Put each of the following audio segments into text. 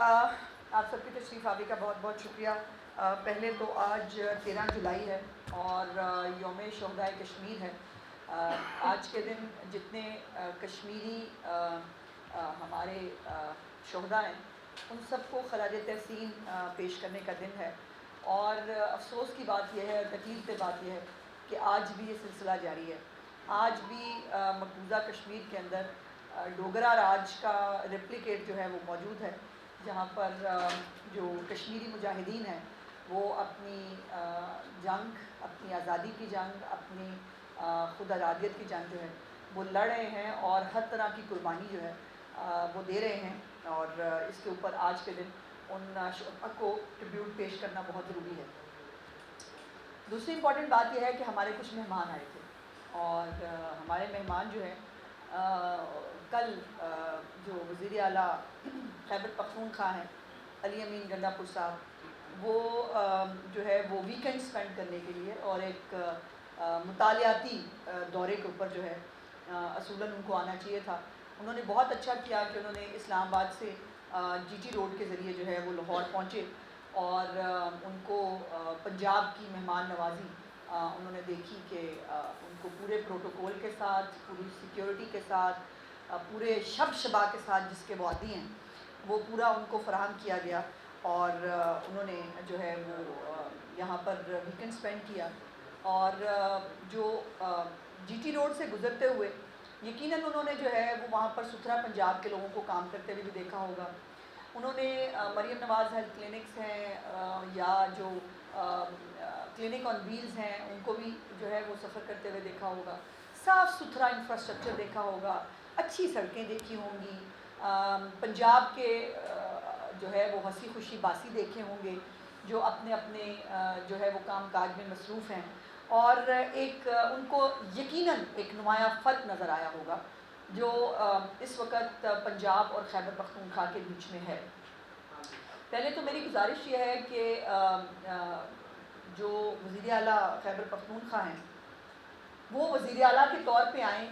آپ سب کی تشریف آوری کا بہت بہت شکریہ۔ پہلے تو آج 13 جولائی ہے اور یوم شہدائے کشمیر ہے۔ آج کے دن جتنے کشمیری ہمارے شہداء ہیں ان سب کو خراج تحسین پیش کرنے کا دن ہے، اور افسوس کی بات یہ ہے اور تکلیف کی بات یہ ہے کہ آج بھی یہ سلسلہ جاری ہے۔ آج بھی مقبوضہ کشمیر کے اندر ڈوگرا راج کا ریپلیکیٹ جو ہے وہ موجود ہے، جہاں پر جو کشمیری مجاہدین ہیں وہ اپنی جنگ، اپنی آزادی کی جنگ، اپنی خود ارادیت کی جنگ جو ہے وہ لڑ رہے ہیں، اور ہر طرح کی قربانی جو ہے وہ دے رہے ہیں، اور اس کے اوپر آج کے دن ان شہداء کو ٹریبیوٹ پیش کرنا بہت ضروری ہے۔ دوسری امپورٹنٹ بات یہ ہے کہ ہمارے کچھ مہمان آئے تھے، اور ہمارے مہمان جو ہیں کل جو وزیر اعلیٰ خیبر پختونخوا ہیں علی امین گنڈا پور صاحب، وہ جو ہے وہ ویکینڈ اسپینڈ کرنے کے لیے اور ایک مطالعاتی دورے کے اوپر جو ہے اصولاً ان کو آنا چاہیے تھا۔ انہوں نے بہت اچھا کیا کہ انہوں نے اسلام آباد سے جی ٹی روڈ کے ذریعے جو ہے وہ لاہور پہنچے، اور ان کو پنجاب کی مہمان نوازی انہوں نے دیکھی کہ ان کو پورے پروٹوکول کے ساتھ، پوری سیکیورٹی کے ساتھ، پورے شب شبا کے ساتھ جس کے وعدے ہیں وہ پورا ان کو فراہم کیا گیا، اور انہوں نے جو ہے وہ یہاں پر ویکینڈ اسپینڈ کیا۔ اور جو جی ٹی روڈ سے گزرتے ہوئے یقیناً انہوں نے جو ہے وہ وہاں پر ستھرا پنجاب کے لوگوں کو کام کرتے ہوئے بھی دیکھا ہوگا۔ انہوں نے مریم نواز ہیلتھ کلینکس ہیں یا جو کلینک آن ویلز ہیں ان کو بھی جو ہے وہ سفر کرتے ہوئے دیکھا ہوگا، صاف ستھرا انفراسٹرکچر دیکھا ہوگا، اچھی سڑکیں دیکھی ہوں گی، پنجاب کے جو ہے وہ ہنسی خوشی باسی دیکھے ہوں گے جو اپنے اپنے جو ہے وہ کام کاج میں مصروف ہیں، اور ایک ان کو یقیناً ایک نمایاں فرق نظر آیا ہوگا جو اس وقت پنجاب اور خیبر پختونخوا کے بیچ میں ہے۔ پہلے تو میری گزارش یہ ہے کہ جو وزیر اعلیٰ خیبر پختونخوا ہیں وہ وزیر اعلیٰ کے طور پہ آئیں،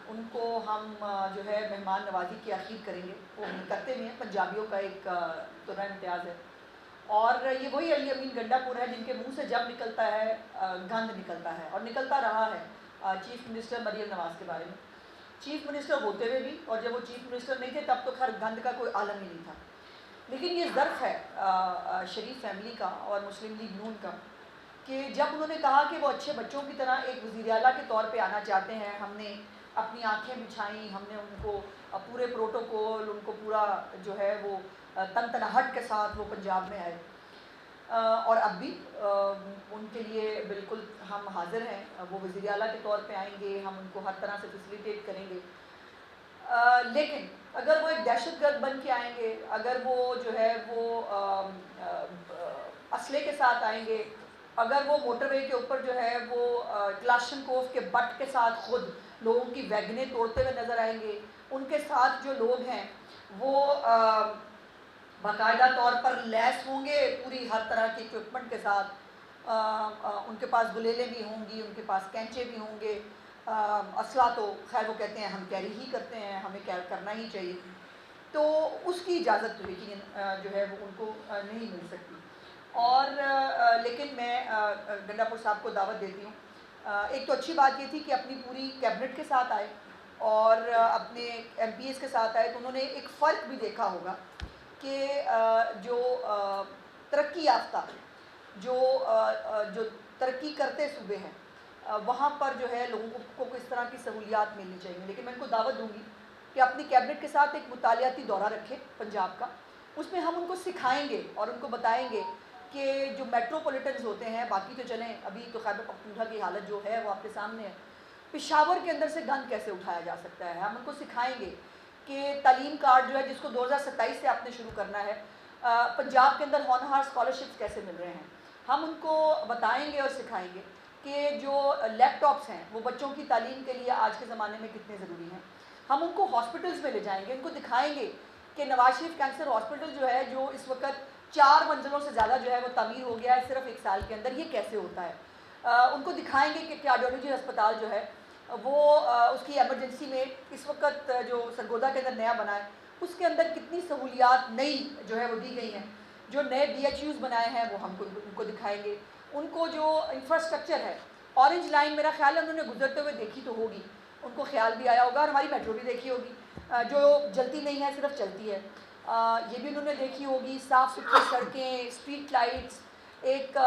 ان کو ہم جو ہے مہمان نوازی کی اخیر کریں گے، وہ ہم کرتے بھی ہیں، پنجابیوں کا ایک طرح امتیاز ہے، اور یہ وہی علی امین گنڈا پور ہے جن کے منہ سے جب نکلتا ہے گند نکلتا ہے، اور نکلتا رہا ہے چیف منسٹر مریم نواز کے بارے میں، چیف منسٹر ہوتے ہوئے بھی، اور جب وہ چیف منسٹر نہیں تھے تب تو خیر گند کا کوئی عالم ہی نہیں تھا۔ لیکن یہ ظرف ہے شریف فیملی کا اور مسلم لیگ نون کا کہ جب انہوں نے کہا کہ وہ اچھے بچوں کی طرح ایک وزیر اعلیٰ کے طور پہ آنا چاہتے ہیں، ہم نے اپنی آنکھیں بچھائیں، ہم نے ان کو پورے پروٹوکول، ان کو پورا جو ہے وہ تن تنہٹ کے ساتھ وہ پنجاب میں آئے، اور اب بھی ان کے لیے بالکل ہم حاضر ہیں، وہ وزیر اعلیٰ کے طور پہ آئیں گے، ہم ان کو ہر طرح سے فیسیلیٹیٹ کریں گے، لیکن اگر وہ ایک دہشت گرد بن کے آئیں گے، اگر وہ جو ہے وہ اسلحے کے ساتھ آئیں گے، اگر وہ موٹر وے کے اوپر جو ہے وہ کلاشنکوف کے بٹ کے ساتھ خود لوگوں کی ویگنیں توڑتے ہوئے نظر آئیں گے، ان کے ساتھ جو لوگ ہیں وہ باقاعدہ طور پر لیس ہوں گے پوری ہر طرح کی اکوپمنٹ کے ساتھ، ان کے پاس گلیلیں بھی ہوں گی، ان کے پاس کینچے بھی ہوں گے، اسلحہ تو خیر وہ کہتے ہیں ہم کیری ہی کرتے ہیں، ہمیں کرنا ہی چاہیے، تو اس کی اجازت تو یقیناً جو ہے وہ ان کو نہیں مل سکتی۔ اور لیکن میں گنڈا پور صاحب کو دعوت دیتی ہوں، ایک تو اچھی بات یہ تھی کہ اپنی پوری کیبنٹ کے ساتھ آئے اور اپنے ایم پی ایز کے ساتھ آئے، تو انہوں نے ایک فرق بھی دیکھا ہوگا کہ جو ترقی یافتہ جو ترقی کرتے صوبے ہیں وہاں پر جو ہے لوگوں کو کس طرح کی سہولیات ملنی چاہیے، لیکن میں ان کو دعوت دوں گی کہ اپنی کیبنٹ کے ساتھ ایک مطالعاتی دورہ رکھیں پنجاب کا، اس میں ہم ان کو سکھائیں گے اور ان کو بتائیں گے کہ جو میٹروپولیٹنز ہوتے ہیں، باقی تو چلیں ابھی تو خیبر پختونخوا کی حالت جو ہے وہ آپ کے سامنے ہے، پشاور کے اندر سے گند کیسے اٹھایا جا سکتا ہے، ہم ان کو سکھائیں گے کہ تعلیم کارڈ جو ہے جس کو 2027 سے آپ نے شروع کرنا ہے، پنجاب کے اندر ہونہار اسکالرشپس کیسے مل رہے ہیں، ہم ان کو بتائیں گے اور سکھائیں گے کہ جو لیپ ٹاپس ہیں وہ بچوں کی تعلیم کے لیے آج کے زمانے میں کتنے ضروری ہیں، ہم ان کو ہاسپٹلز میں لے جائیں گے، ان کو دکھائیں گے کہ نواز شریف کینسر ہاسپٹل جو ہے جو اس وقت 4 منزلوں سے زیادہ جو ہے وہ تعمیر ہو گیا ہے صرف 1 سال کے اندر، یہ کیسے ہوتا ہے، ان کو دکھائیں گے کہ کارڈیالوجی ہسپتال جو ہے وہ اس کی ایمرجنسی میں اس وقت جو سرگودا کے اندر نیا بنا ہے اس کے اندر کتنی سہولیات نئی جو ہے وہ دی گئی ہیں. جو نئے BHUs بنائے ہیں وہ ہم ان کو دکھائیں گے. ان کو جو انفراسٹرکچر ہے, اورنج لائن میرا خیال ہے انہوں نے گزرتے ہوئے دیکھی تو ہوگی, ان کو خیال بھی آیا ہوگا, اور ہماری میٹرو بھی دیکھی ہوگی جو جلتی نہیں ہے صرف چلتی ہے, یہ بھی انہوں نے دیکھی ہوگی. صاف ستھری سڑکیں, اسٹریٹ لائٹس, ایک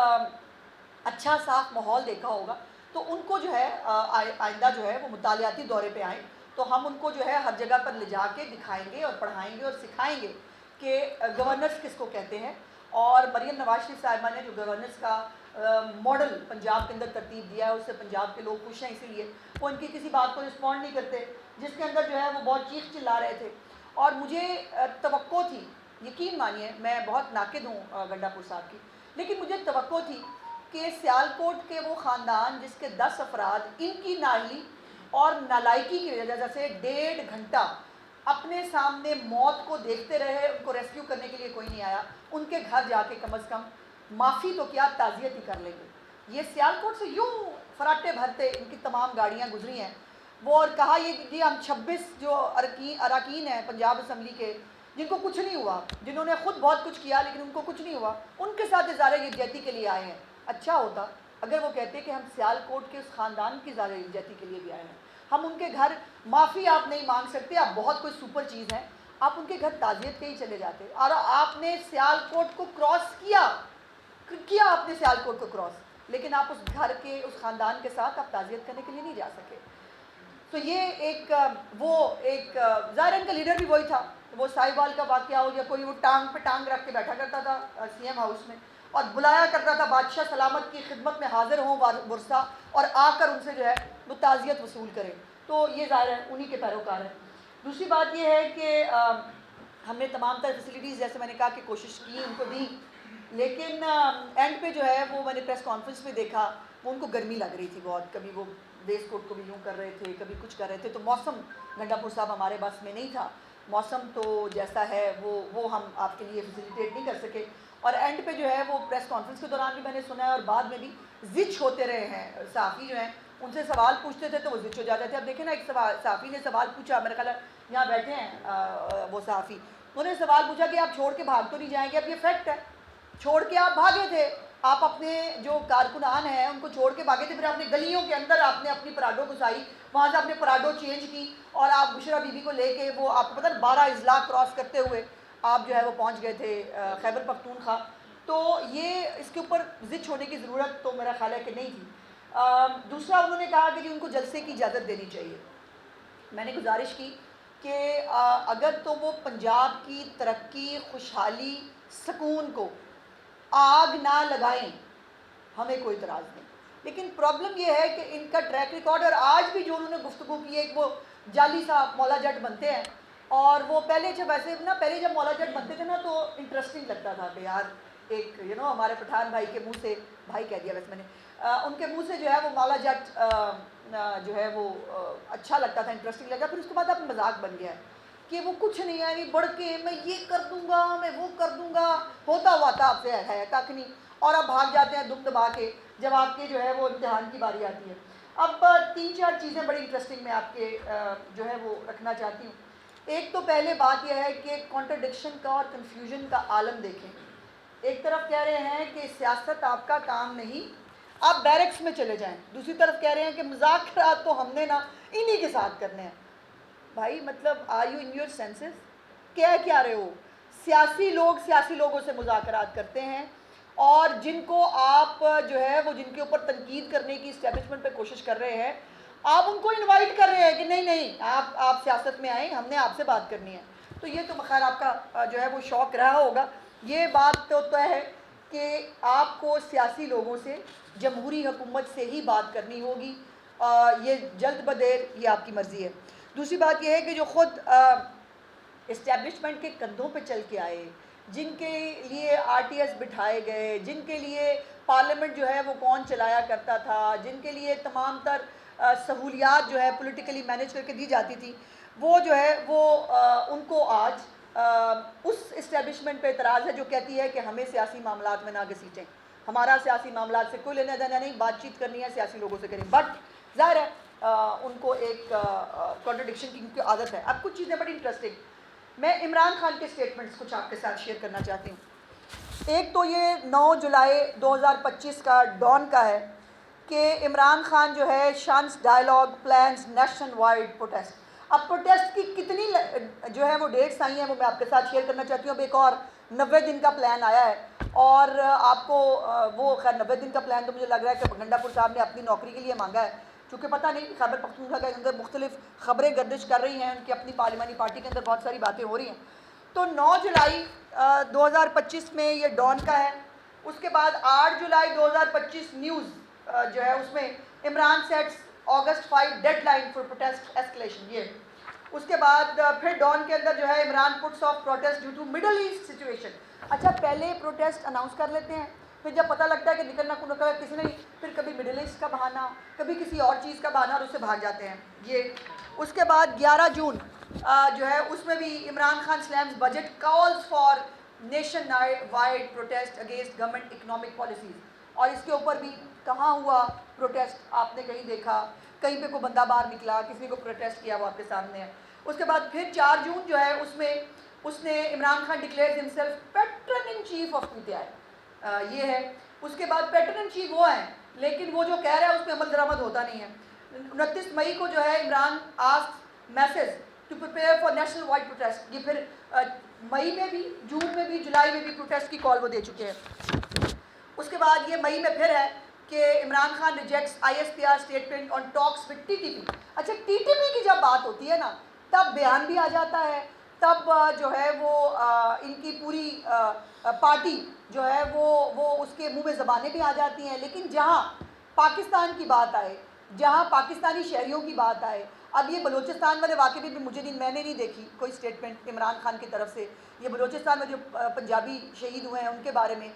اچھا صاف ماحول دیکھا ہوگا. تو ان کو جو ہے آئندہ جو ہے وہ مطالعاتی دورے پہ آئیں تو ہم ان کو جو ہے ہر جگہ پر لے جا کے دکھائیں گے اور پڑھائیں گے اور سکھائیں گے کہ گورننس کس کو کہتے ہیں. اور مریم نواز شریف صاحبہ نے جو گورننس کا ماڈل پنجاب کے اندر ترتیب دیا ہے, اس سے پنجاب کے لوگ خوش ہیں, اسی لیے وہ ان کی کسی بات کو رسپونڈ نہیں کرتے, جس کے اندر جو ہے وہ بہت چیخ چلا رہے تھے. اور مجھے توقع تھی, یقین مانیے میں بہت ناقد ہوں گنڈا پور صاحب کی, لیکن مجھے توقع تھی کہ سیالکوٹ کے وہ خاندان جس کے 10 افراد ان کی نااہلی اور نالائکی کی وجہ سے 1.5 گھنٹہ اپنے سامنے موت کو دیکھتے رہے, ان کو ریسکیو کرنے کے لیے کوئی نہیں آیا, ان کے گھر جا کے کم از کم معافی تو کیا تعزیت ہی کر لیں گے. یہ سیالکوٹ سے یوں فراٹے بھرتے ان کی تمام گاڑیاں گزری ہیں وہ, اور کہا یہ ہم 26 جو اراکین ہیں پنجاب اسمبلی کے جن کو کچھ نہیں ہوا, جنہوں نے خود بہت کچھ کیا لیکن ان کو کچھ نہیں ہوا, ان کے ساتھ اظہار یکجہتی کے لیے آئے ہیں. اچھا ہوتا اگر وہ کہتے کہ ہم سیالکوٹ کے اس خاندان کی اظہار یکجہتی کے لیے بھی آئے ہیں. ہم ان کے گھر معافی آپ نہیں مانگ سکتے, آپ بہت کوئی سپر چیز ہیں, آپ ان کے گھر تعزیت کے ہی چلے جاتے. اور آپ نے سیالکوٹ کو کراس کیا آپ نے سیالکوٹ کو کراس, لیکن آپ اس گھر کے اس خاندان کے ساتھ آپ تعزیت کرنے کے لیے نہیں جا سکے. تو یہ ایک ظاہر ان کا لیڈر بھی وہی تھا. وہ ساہیوال کا واقعہ ہو یا کوئی, وہ ٹانگ پہ ٹانگ رکھ کے بیٹھا کرتا تھا CM ہاؤس میں اور بلایا کرتا تھا بادشاہ سلامت کی خدمت میں حاضر ہوں ورثہ, اور آ کر ان سے جو ہے وہ تعزیت وصول کریں. تو یہ ظاہر ہے انہی کے پیروکار ہیں. دوسری بات یہ ہے کہ ہم نے تمام تر فیسلٹیز جیسے میں نے کہا کہ کوشش کی ان کو دی, لیکن اینڈ پہ جو ہے وہ میں نے پریس کانفرنس میں دیکھا وہ ان کو گرمی لگ رہی تھی بہت, کبھی وہ ویسٹ کوٹ کو بھی یوں کر رہے تھے, کبھی کچھ کر رہے تھے. تو موسم گنڈا پور صاحب ہمارے بس میں نہیں تھا, موسم تو جیسا ہے وہ ہم آپ کے لیے فیسیلیٹیٹ نہیں کر سکے. اور اینڈ پہ جو ہے وہ پریس کانفرنس کے دوران بھی میں نے سنا ہے اور بعد میں بھی زچ ہوتے رہے ہیں. صحافی جو ہیں ان سے سوال پوچھتے تھے تو وہ زچ ہو جاتے تھے. اب دیکھیں نا, ایک صحافی نے سوال پوچھا, میرا خیال ہے یہاں بیٹھے ہیں وہ صحافی, انہوں نے سوال پوچھا کہ آپ چھوڑ کے بھاگ تو نہیں جائیں گے. اب یہ فیکٹ ہے, چھوڑ کے آپ بھاگے تھے, آپ اپنے جو کارکنان ہیں ان کو چھوڑ کے بھاگے تھے, پھر اپنے گلیوں کے اندر آپ نے اپنی پراڈو گھسائی, وہاں سے آپ نے پراڈو چینج کی اور آپ بشرا بی بی کو لے کے وہ آپ کو پتہ 12 اضلاع کراس کرتے ہوئے آپ جو ہے وہ پہنچ گئے تھے خیبر پختونخوا. تو یہ اس کے اوپر زچ ہونے کی ضرورت تو میرا خیال ہے کہ نہیں تھی. دوسرا انہوں نے کہا کہ ان کو جلسے کی اجازت دینی چاہیے. میں نے گزارش کی کہ اگر تو وہ پنجاب کی ترقی, خوشحالی, سکون کو آگ نہ لگائیں ہمیں کوئی اعتراض نہیں, لیکن پرابلم یہ ہے کہ ان کا ٹریک ریکارڈ, اور آج بھی جو انہوں نے گفتگو کی ہے کہ وہ جعلی سا مولا جٹ بنتے ہیں, اور وہ پہلے جب مولا جٹ بنتے تھے نا تو انٹرسٹنگ لگتا تھا کہ یار ایک ہمارے پٹھان بھائی کے منہ سے, بھائی کہہ دیا ویسے میں نے, ان کے منہ سے جو ہے وہ مولا جٹ جو ہے وہ اچھا لگتا تھا, انٹرسٹنگ لگا. پھر اس کے بعد اب مذاق بن گیا ہے کہ وہ کچھ نہیں ہے, بڑھ کے میں یہ کر دوں گا, میں وہ کر دوں گا, ہوتا ہوا تھا آپ سے ہے کھ نہیں, اور اب بھاگ جاتے ہیں دم دبا کے جب آپ کے جو ہے وہ امتحان کی باری آتی ہے. اب 3-4 چیزیں بڑی انٹرسٹنگ میں آپ کے جو ہے وہ رکھنا چاہتی ہوں. ایک تو پہلے بات یہ ہے کہ کانٹرڈکشن کا اور کنفیوژن کا عالم دیکھیں. ایک طرف کہہ رہے ہیں کہ سیاست آپ کا کام نہیں, آپ بیرکس میں چلے جائیں, دوسری طرف کہہ رہے ہیں کہ مذاکرات تو ہم نے نا انہی کے ساتھ کرنے ہیں. بھائی مطلب are you in your senses, کیا رہے ہو؟ سیاسی لوگ سیاسی لوگوں سے مذاکرات کرتے ہیں, اور جن کو آپ جو ہے وہ جن کے اوپر تنقید کرنے کی اسٹیبلشمنٹ پہ کوشش کر رہے ہیں, آپ ان کو انوائٹ کر رہے ہیں کہ نہیں آپ سیاست میں آئیں, ہم نے آپ سے بات کرنی ہے. تو یہ تو خیر آپ کا جو ہے وہ شوق رہا ہوگا. یہ بات تو طے ہے کہ آپ کو سیاسی لوگوں سے, جمہوری حکومت سے ہی بات کرنی ہوگی, یہ جلد بدیر یہ آپ کی مرضی ہے. دوسری بات یہ ہے کہ جو خود اسٹیبلشمنٹ کے کندھوں پہ چل کے آئے, جن کے لیے RTS بٹھائے گئے, جن کے لیے پارلیمنٹ جو ہے وہ کون چلایا کرتا تھا, جن کے لیے تمام تر سہولیات جو ہے پولیٹیکلی مینیج کر کے دی جاتی تھی, وہ جو ہے وہ ان کو آج اس اسٹیبلشمنٹ پہ اعتراض ہے جو کہتی ہے کہ ہمیں سیاسی معاملات میں نہ گھسیٹیں, ہمارا سیاسی معاملات سے کوئی لینا دینا نہیں, بات چیت کرنی ہے سیاسی لوگوں سے کریں. بٹ ظاہر ہے ان کو ایک کانٹرڈکشن کی عادت ہے. اب کچھ چیزیں بڑی انٹرسٹنگ, میں عمران خان کے سٹیٹمنٹس کچھ آپ کے ساتھ شیئر کرنا چاہتی ہوں۔ ایک تو یہ 9 جولائی 2025 کا ڈان کا ہے کہ عمران خان جو ہے shuns dialogue plans nationwide protest. اب پروٹیسٹ کی کتنی جو ہے وہ ڈیٹس آئی ہیں وہ میں آپ کے ساتھ شیئر کرنا چاہتی ہوں۔ اب ایک اور 90 دن کا پلان آیا ہے اور آپ کو وہ خیر 90 دن کا پلان تو مجھے لگ رہا ہے کہ گنڈا پور صاحب نے اپنی نوکری کے لیے مانگا ہے، چونکہ پتہ نہیں خیبر پختونخوا کے اندر مختلف خبریں گردش کر رہی ہیں، ان کی اپنی پارلیمانی پارٹی کے اندر بہت ساری باتیں ہو رہی ہیں۔ تو 9 جولائی 2025 میں یہ ڈان کا ہے۔ اس کے بعد 8 جولائی 2025 نیوز جو ہے اس میں Imran sets August 5 deadline for protest escalation. یہ اس کے بعد پھر ڈان کے اندر جو ہے Imran puts off protest due to Middle East situation. اچھا پہلے پروٹیسٹ اناؤنس کر لیتے ہیں، پھر جب پتہ لگتا ہے کہ نکلنا کو نکل کسی نے، پھر کبھی مڈل ایسٹ کا بہانہ، کبھی کسی اور چیز کا بہانہ اور اس سے بھاگ جاتے ہیں یہ۔ اس کے بعد 11 جون جو ہے اس میں بھی Imran Khan slams budget calls for nationwide protest against government economic policies, اور اس کے اوپر بھی کہاں ہوا پروٹیسٹ، آپ نے کہیں دیکھا، کہیں پہ کوئی بندہ باہر نکلا، کسی نے کوئی پروٹیسٹ کیا، وہ آپ کے سامنے ہے۔ اس کے بعد پھر 4 جون جو ہے اس میں اس نے Imran Khan declares himself pattern in chief of P T I, یہ ہے۔ اس کے بعد پیٹرن ان چیف وہ ہیں لیکن وہ جو کہہ رہا ہے اس پہ عمل درآمد ہوتا نہیں ہے۔ 29 مئی کو جو ہے Imran ask message to prepare for national wide protest, یہ پھر مئی میں بھی، جون میں بھی، جولائی میں بھی پروٹیسٹ کی کال وہ دے چکے ہیں۔ اس کے بعد یہ مئی میں پھر ہے کہ Imran Khan rejects ISPR statement on talks with TTP۔ اچھا TTP کی جب بات ہوتی ہے نا تب بیان بھی آ جاتا ہے، تب جو ہے وہ ان کی پوری پارٹی جو ہے وہ اس کے منہ میں زبانیں بھی آ جاتی ہیں، لیکن جہاں پاکستان کی بات آئے، جہاں پاکستانی شہریوں کی بات آئے، اب یہ بلوچستان والے واقعے بھی میں نے نہیں دیکھی کوئی اسٹیٹمنٹ عمران خان کی طرف سے، یہ بلوچستان میں جو پنجابی شہید ہوئے ہیں ان کے بارے میں